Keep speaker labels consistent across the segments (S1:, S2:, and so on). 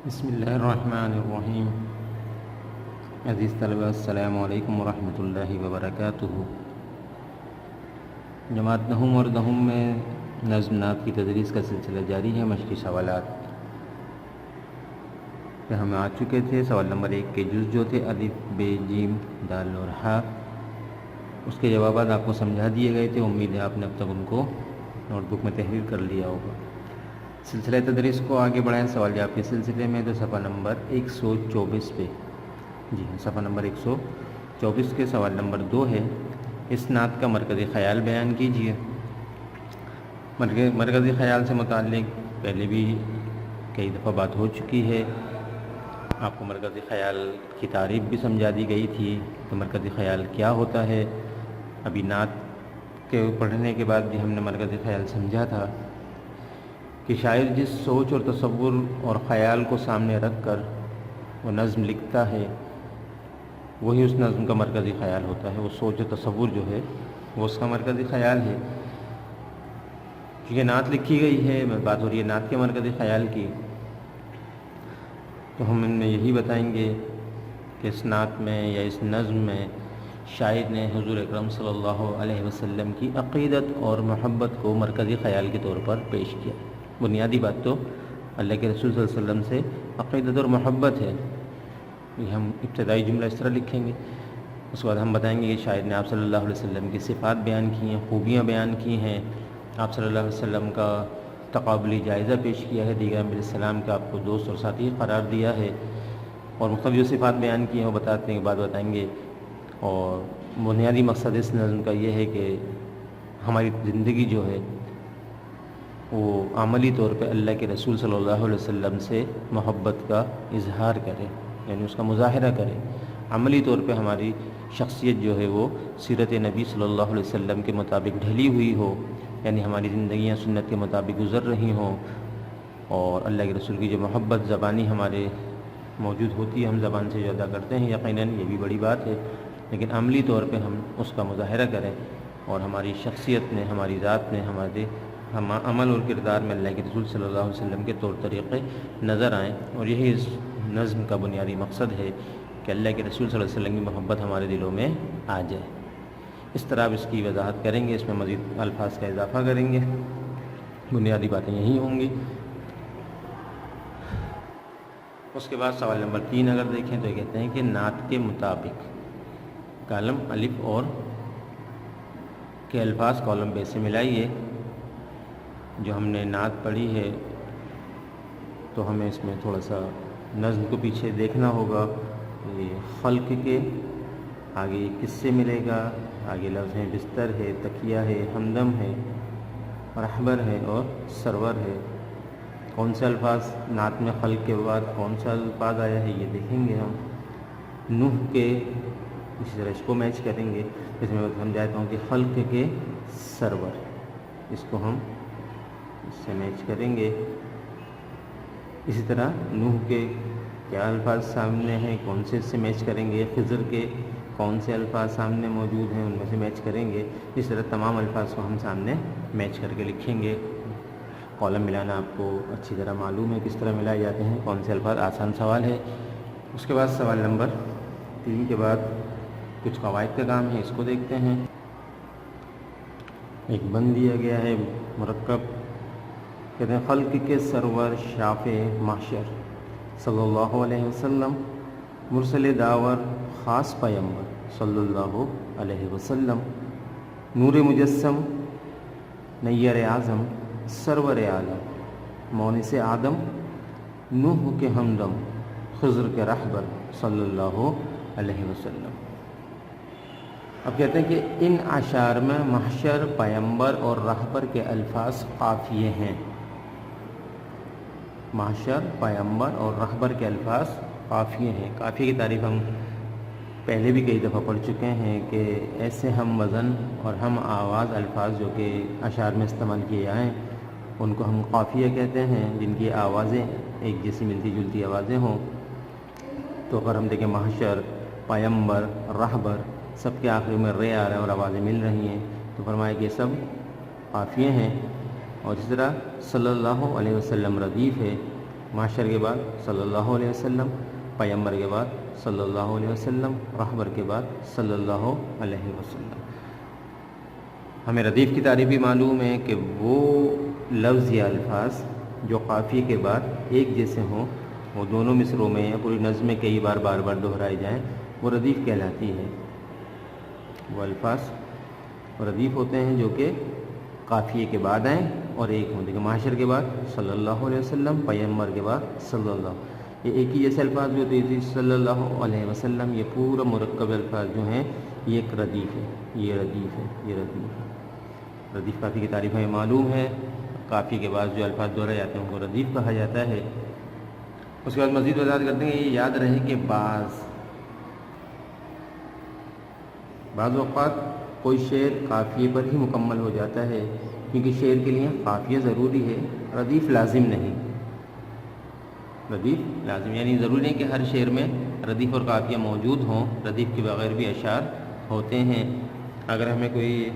S1: بسم اللہ الرحمن الرحیم۔ عزیز طلبہ، السلام علیکم ورحمۃ اللہ وبرکاتہ۔ جماعت نہم اور دہم میں نظم نعت کی تدریس کا سلسلہ جاری ہے۔ مشقی سوالات پہ ہم آ چکے تھے۔ سوال نمبر 1 کے جز جو تھے الف ب جیم دال اور ہا، اس کے جوابات آپ کو سمجھا دیے گئے تھے۔ امید ہے آپ نے اب تک ان کو نوٹ بک میں تحریر کر لیا ہوگا۔ سلسلہ تدریس کو آگے بڑھائیں سوال جواب کے سلسلے میں، تو صفحہ نمبر 124 پہ، جی ہاں صفحہ نمبر 124 کے سوال نمبر 2 ہے، اس نعت کا مرکزی خیال بیان کیجیے۔ مرکزی خیال سے متعلق پہلے بھی کئی دفعہ بات ہو چکی ہے۔ آپ کو مرکزی خیال کی تعریف بھی سمجھا دی گئی تھی کہ مرکزی خیال کیا ہوتا ہے۔ ابھی نعت کے پڑھنے کے بعد بھی ہم نے مرکزی خیال سمجھا تھا کہ شاعر جس سوچ اور تصور اور خیال کو سامنے رکھ کر وہ نظم لکھتا ہے، وہی اس نظم کا مرکزی خیال ہوتا ہے۔ وہ سوچ و تصور جو ہے وہ اس کا مرکزی خیال ہے۔ کیونکہ نعت لکھی گئی ہے، بات ہو رہی ہے نعت کے مرکزی خیال کی، تو ہم ان میں یہی بتائیں گے کہ اس نعت میں یا اس نظم میں شاعر نے حضور اکرم صلی اللہ علیہ وسلم کی عقیدت اور محبت کو مرکزی خیال کے طور پر پیش کیا۔ بنیادی بات تو اللہ کے رسول صلی اللہ علیہ وسلم سے عقیدت اور محبت ہے۔ یہ ہم ابتدائی جملہ اس طرح لکھیں گے۔ اس کے بعد ہم بتائیں گے کہ شاعر نے آپ صلی اللہ علیہ وسلم کی صفات بیان کی ہیں، خوبیاں بیان کی ہیں، آپ صلی اللہ علیہ وسلم کا تقابلی جائزہ پیش کیا ہے، دیگر انبیاء علیہ السلام کا آپ کو دوست اور ساتھی قرار دیا ہے، اور مختلف جو صفات بیان کی ہیں وہ بتاتے ہیں، بعد بتائیں گے۔ اور بنیادی مقصد اس نظم کا یہ ہے کہ ہماری زندگی جو ہے وہ عملی طور پہ اللہ کے رسول صلی اللہ علیہ وسلم سے محبت کا اظہار کرے، یعنی اس کا مظاہرہ کرے۔ عملی طور پہ ہماری شخصیت جو ہے وہ سیرت نبی صلی اللہ علیہ وسلم کے مطابق ڈھلی ہوئی ہو، یعنی ہماری زندگیاں سنت کے مطابق گزر رہی ہوں، اور اللہ کے رسول کی جو محبت زبانی ہمارے موجود ہوتی ہے، ہم زبان سے جو ادا کرتے ہیں، یقیناً یہ بھی بڑی بات ہے، لیکن عملی طور پہ ہم اس کا مظاہرہ کریں، اور ہماری شخصیت میں، ہماری ذات میں، ہمارے عمل اور کردار میں اللہ کے رسول صلی اللہ علیہ وسلم کے طور طریقے نظر آئیں۔ اور یہی اس نظم کا بنیادی مقصد ہے کہ اللہ کے رسول صلی اللہ علیہ وسلم کی محبت ہمارے دلوں میں آ جائے۔ اس طرح آپ اس کی وضاحت کریں گے، اس میں مزید الفاظ کا اضافہ کریں گے، بنیادی باتیں یہی ہوں گی۔ اس کے بعد سوال نمبر 3 اگر دیکھیں تو یہ کہتے ہیں کہ نعت کے مطابق کالم الف اور کے الفاظ کالم بے سے ملائیے۔ جو ہم نے نعت پڑھی ہے تو ہمیں اس میں تھوڑا سا نظم کو پیچھے دیکھنا ہوگا۔ یہ خلق کے آگے کس سے ملے گا؟ آگے لفظ ہیں بستر ہے، تکیہ ہے، ہمدم ہے، رہبر ہے اور سرور ہے۔ کون سے الفاظ نعت میں خلق کے بعد کون سا الفاظ آیا ہے یہ دیکھیں گے ہم۔ نوح کے اسی طرح اس کو میچ کریں گے، جس میں سمجھاتا ہوں کہ خلق کے سرور، اس کو ہم اس سے میچ کریں گے۔ اسی طرح نوح کے کیا الفاظ سامنے ہیں، کون سے اس سے میچ کریں گے۔ خضر کے کون سے الفاظ سامنے موجود ہیں، ان میں سے میچ کریں گے۔ اس طرح تمام الفاظ کو ہم سامنے میچ کر کے لکھیں گے۔ کالم ملانا آپ کو اچھی طرح معلوم ہے کس طرح ملائے جاتے ہیں، کون سے الفاظ، آسان سوال ہے۔ اس کے بعد سوال نمبر 3 کے بعد کچھ قواعد کا کام ہے، اس کو دیکھتے ہیں۔ ایک بند دیا گیا ہے مرکب، کہتے ہیں خلق کے سرور شافع محشر صلی اللہ علیہ وسلم، مرسل داور خاص پیمبر صلی اللہ علیہ وسلم، نور مجسم نیر اعظم سرور عالم، مونس آدم نوح کے ہمدم خضر کے رہبر صلی اللہ علیہ وسلم۔ اب کہتے ہیں کہ ان اشعار میں محشر، پیمبر اور رہبر کے الفاظ قافیے ہیں۔ محشر، پیمبر اور رہبر کے الفاظ قافیے ہیں۔ قافیے کی تعریف ہم پہلے بھی کئی دفعہ پڑھ چکے ہیں کہ ایسے ہم وزن اور ہم آواز الفاظ جو کہ اشعار میں استعمال کیے جائیں ان کو ہم قافیہ کہتے ہیں، جن کی آوازیں ایک جیسی ملتی جلتی آوازیں ہوں۔ تو اگر ہم دیکھیں محشر، پیمبر، رہبر، سب کے آخر میں رے آ رہا ہے اور آوازیں مل رہی ہیں، تو فرمایا کہ یہ سب قافیے ہیں۔ اور اس طرح صلی اللہ علیہ وسلم ردیف ہے، معاشر کے بعد صلی اللہ علیہ وسلم، پیغمبر کے بعد صلی اللہ علیہ وسلم، رہبر کے بعد صلی اللہ علیہ وسلم۔ ہمیں ردیف کی تعریف بھی معلوم ہے کہ وہ لفظ یا الفاظ جو قافیے کے بعد ایک جیسے ہوں، وہ دونوں مصروں میں یا پوری نظم میں کئی بار دہرائے جائیں، وہ ردیف کہلاتی ہے۔ وہ الفاظ ردیف ہوتے ہیں جو کہ قافیے کے بعد آئیں اور ایک ہوں، لیکن معاشر کے بعد صلی اللہ علیہ وسلم، پیغمبر کے بعد صلی اللہ، یہ ایک ہی جیسے الفاظ بھی ہوتے ہیں۔ صلی اللہ علیہ وسلم یہ پورا مرکب الفاظ جو ہیں یہ ایک ردیف ہے، یہ ردیف ہے، یہ ردیف ہے۔ ردیف قافیے کی تعریف ہمیں معلوم ہے، قافیے کے بعد جو الفاظ دہرائے جاتے ہیں ان کو ردیف کہا جاتا ہے۔ اس کے بعد مزید وضاحت کرتے ہیں، یہ یاد رہے کہ بعض اوقات کوئی شعر قافیے پر ہی مکمل ہو جاتا ہے، کیونکہ شعر کے لیے قافیہ ضروری ہے، ردیف لازم نہیں۔ ردیف لازم یعنی ضروری نہیں کہ ہر شعر میں ردیف اور قافیہ موجود ہوں، ردیف کے بغیر بھی اشعار ہوتے ہیں۔ اگر ہمیں کوئی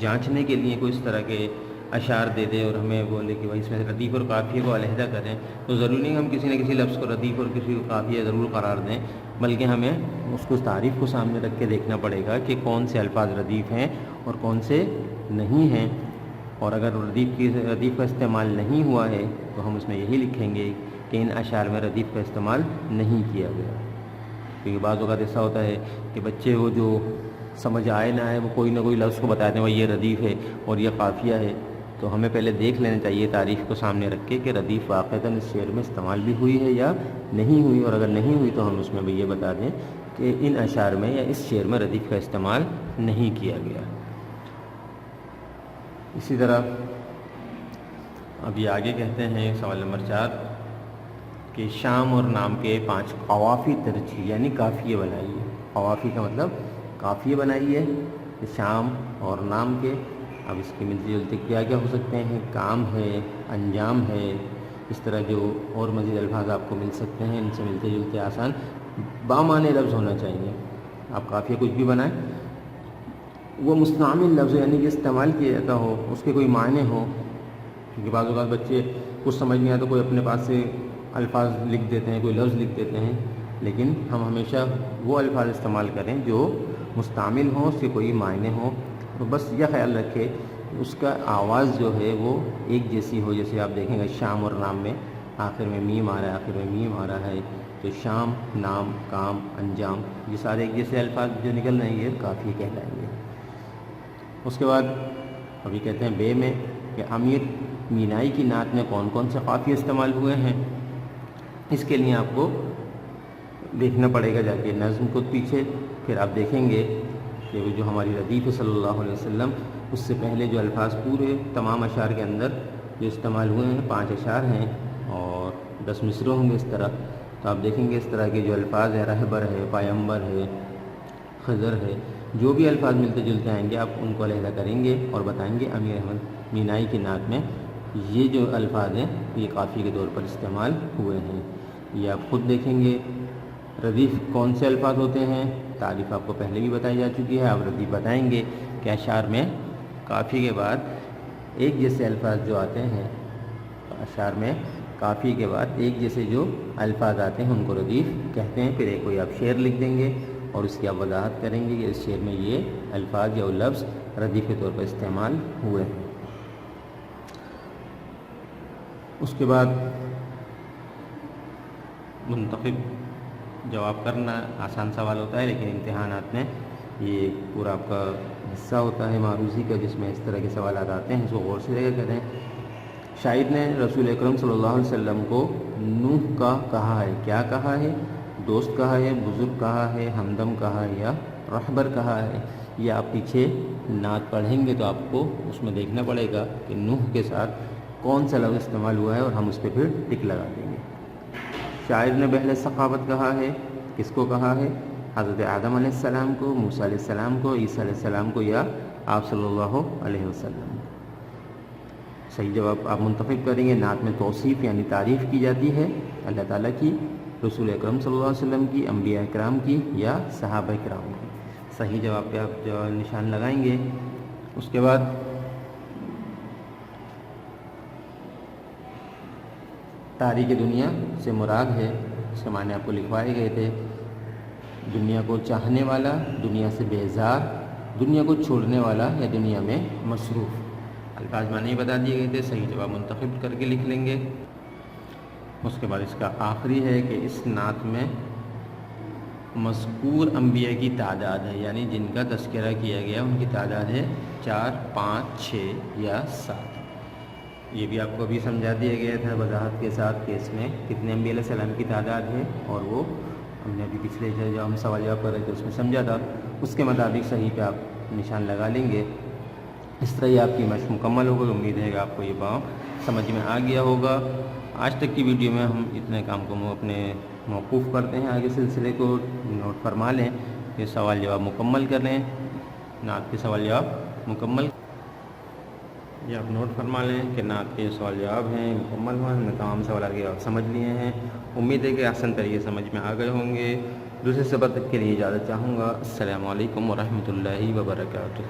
S1: جانچنے کے لیے کوئی اس طرح کے اشعار دے دے اور ہمیں بولے کہ بھائی اس میں سے ردیف اور قافیے کو علیحدہ کریں، تو ضروری نہیں ہم کسی نہ کسی لفظ کو ردیف اور کسی کو قافیہ ضرور قرار دیں، بلکہ ہمیں اس کو تعریف کو سامنے رکھ کے دیکھنا پڑے گا کہ کون سے الفاظ ردیف ہیں اور کون سے نہیں ہیں۔ اور اگر ردیف کا استعمال نہیں ہوا ہے تو ہم اس میں یہی لکھیں گے کہ ان اشعار میں ردیف کا استعمال نہیں کیا گیا، کیونکہ بعض اوقات ایسا ہوتا ہے کہ بچے وہ جو سمجھ آئے نہ آئے وہ کوئی نہ کوئی لفظ کو بتاتے ہیں بھائی یہ ردیف ہے اور یہ قافیہ ہے، تو ہمیں پہلے دیکھ لینا چاہیے تعریف کو سامنے رکھ کے کہ ردیف واقعتاً اس شعر میں استعمال بھی ہوئی ہے یا نہیں ہوئی، اور اگر نہیں ہوئی تو ہم اس میں بھی یہ بتا دیں کہ ان اشعار میں یا اس شعر میں ردیف کا استعمال نہیں کیا گیا۔ اسی طرح اب یہ آگے کہتے ہیں سوال نمبر 4 کہ شام اور نام کے 5 قوافی ترجیح یعنی قافیے بنائیے۔ قوافی کا مطلب قافیے بنائیے شام اور نام کے۔ اب اس کی ملتی جلتی کیا کیا ہو سکتے ہیں؟ کام ہے، انجام ہے، اس طرح جو اور مزید الفاظ آپ کو مل سکتے ہیں ان سے ملتے جلتے آسان بامعنی لفظ ہونا چاہیے۔ آپ قافیہ کچھ بھی بنائیں، وہ مستعمل لفظ یعنی کہ استعمال کیا جاتا ہو، اس کے کوئی معنی ہو، کیونکہ بعض اوقات بچے کچھ سمجھ نہیں آتا کوئی اپنے پاس سے الفاظ لکھ دیتے ہیں، کوئی لفظ لکھ دیتے ہیں، لیکن ہم ہمیشہ وہ الفاظ استعمال کریں جو مستعمل ہوں، اس کے کوئی معنی ہوں۔ تو بس یہ خیال رکھے اس کا آواز جو ہے وہ ایک جیسی ہو، جیسے آپ دیکھیں گے شام اور نام میں آخر میں میم آ رہا ہے، آخر میں میم آ رہا ہے، تو شام، نام، کام، انجام یہ سارے ایک جیسے الفاظ جو نکل رہے ہیں یہ قافیے کہلائیں گے۔ اس کے بعد ابھی کہتے ہیں بے میں کہ امیر مینائی کی نعت میں کون کون سے قافیے استعمال ہوئے ہیں۔ اس کے لیے آپ کو دیکھنا پڑے گا جا کے نظم کو پیچھے، پھر آپ دیکھیں گے کہ وہ جو ہماری ردیف صلی اللہ علیہ وسلم اس سے پہلے جو الفاظ پورے تمام اشعار کے اندر جو استعمال ہوئے ہیں 5 اشعار ہیں اور 10 مصرے ہوں گے اس طرح، تو آپ دیکھیں گے اس طرح کے جو الفاظ ہیں رہبر ہے، پیغمبر ہے، خضر ہے، جو بھی الفاظ ملتے جلتے آئیں گے آپ ان کو علیحدہ کریں گے اور بتائیں گے امیر احمد مینائی کی نعت میں یہ جو الفاظ ہیں یہ قافیے کے طور پر استعمال ہوئے ہیں۔ یہ آپ خود دیکھیں گے۔ ردیف کون سے الفاظ ہوتے ہیں؟ تعریف آپ کو پہلے بھی بتائی جا چکی ہے، آپ ردیف بتائیں گے کہ اشعار میں قافیے کے بعد ایک جیسے الفاظ جو آتے ہیں، اشعار میں قافیے کے بعد ایک جیسے جو الفاظ آتے ہیں ان کو ردیف کہتے ہیں۔ پھر ایک کوئی آپ شعر لکھ دیں گے اور اس کی آپ وضاحت کریں گے کہ اس شعر میں یہ الفاظ یا لفظ ردیف کے طور پر استعمال ہوئے ہیں۔ اس کے بعد منتخب جواب کرنا آسان سوال ہوتا ہے، لیکن امتحانات میں یہ پورا آپ کا حصہ ہوتا ہے معروضی کا، جس میں اس طرح کے سوالات آتے ہیں، اس کو غور سے دیکھا کریں۔ شاعر نے رسول اکرم صلی اللہ علیہ وسلم کو نوح کا کہا ہے، کیا کہا ہے؟ دوست کہا ہے، بزرگ کہا ہے، ہمدم کہا ہے یا رہبر کہا ہے؟ یہ آپ پیچھے نعت پڑھیں گے تو آپ کو اس میں دیکھنا پڑے گا کہ نوح کے ساتھ کون سا لفظ استعمال ہوا ہے اور ہم اس پہ پھر ٹک لگا دیں گے۔ شاعر نے بہل ثقافت کہا ہے، کس کو کہا ہے؟ حضرت آدم علیہ السلام کو، موسیٰ علیہ السلام کو، عیسیٰ علیہ السلام کو یا آپ صلی اللہ علیہ وسلم۔ صحیح جواب آپ منتخب کریں گے۔ نعت میں توصیف یعنی تعریف کی جاتی ہے اللہ تعالیٰ کی، رسول اکرم صلی اللہ علیہ وسلم کی، انبیاء اکرام کی یا صحابہ اکرام کی۔ صحیح جواب پہ آپ جو نشان لگائیں گے۔ اس کے بعد تاریک دنیا سے مراد ہے، اس کے معنی آپ کو لکھوائے گئے تھے، دنیا کو چاہنے والا، دنیا سے بیزار، دنیا کو چھوڑنے والا یا دنیا میں مصروف۔ الفاظ معنی بتا دیے گئے تھے، صحیح جواب منتخب کر کے لکھ لیں گے۔ اس کے بعد اس کا آخری ہے کہ اس نعت میں مذکور انبیاء کی تعداد ہے، یعنی جن کا تذکرہ کیا گیا ان کی تعداد ہے 4، 5، 6 یا 7۔ یہ بھی آپ کو ابھی سمجھا دیا گیا تھا وضاحت کے ساتھ کہ اس میں کتنے انبیاء علیہ السلام کی تعداد ہے، اور وہ ہم نے ابھی پچھلے جو ہم سوال جواب کر رہے تھے اس میں سمجھا تھا، اس کے مطابق صحیح پہ آپ نشان لگا لیں گے۔ اس طرح یہ آپ کی مشق مکمل ہوگا۔ امید ہے کہ آپ کو یہ باب سمجھ میں آ گیا ہوگا۔ آج تک کی ویڈیو میں ہم اتنے کام کو اپنے موقوف کرتے ہیں، آگے سلسلے کو نوٹ فرما لیں، یہ سوال جواب مکمل کر لیں، نعت کے سوال جواب مکمل، یہ آپ نوٹ فرما لیں کہ نعت کے سوال جواب ہیں مکمل ہوئے، ہم نے تمام سوالات کے جواب سمجھ لیے ہیں۔ امید ہے کہ آسان طریقے سمجھ میں آ گئے ہوں گے۔ دوسرے سبق تک کے لیے اجازت چاہوں گا۔ السلام علیکم ورحمۃ اللہ وبرکاتہ۔